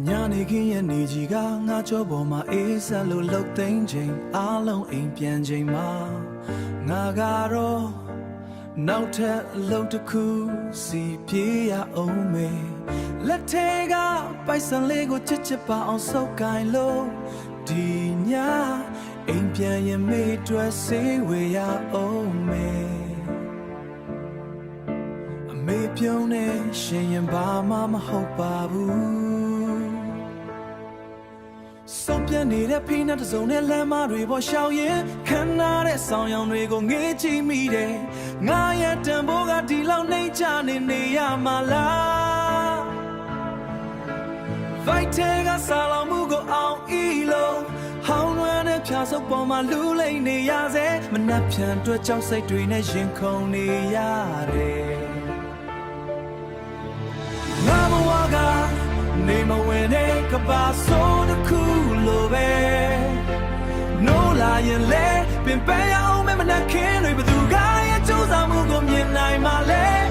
ညာနေခင်းရဲ့နေကြီးကငါကြောပေါ်မှာအေးဆက်လို့လှုပ်သိမ်းချိန်အားလုံးအိမ်ပြန်ချိန်မှာငါကတော့နောက်ထပ်အလုပ်တစ်ခုစီပြေးရအောင်မေလက်ထဲကပိုက်ဆံလေးကိုချစ်ချစ်ပါအောင်စုပ်ကိုင်လို့ဒီညအိမ်ပြန်ရင်မေးတွဲစေးဝေရအောင်မေအမေပြုံးနေရှင်ရင်ဘာမှမဟုတ်ပါဘူးဆုံးပြနေတဲ့ဖိနှပ်တစ်စုံနဲ့လမ်းမတွေပေါ်ရှောင်ရင်ခမ်းနားတဲ့ဆောင်ရောင်တွေကိုငေးကြည့်မိတယ်ငါရဲ့တန်ဖိုးကဒီလောက်နှိမ့်ချနေရမှာလားဖိုက်တဲကစားလောင်မှုကိုအောင်ဤလို့ဟောင်းလွမ်းတဲ့ဖြာစုပ်ပေါ်မှာလူလိမ့်နေရစေမနှက်ဖြန်အတွက်ကြောက်စိတ်တွေနဲ့ရင်ခုန်နေရတယ်ငါဘဝကနေမဝင်တဲ့ကဘာစိုးတစ်ခုလိုပဲနိုးလာရင်လဲပင်ပန်းရအောင်မနှက်ခင်းတွေဘသူကရဲ့ကြိုးစားမှုကိုမြင်နိုင်မှာလဲ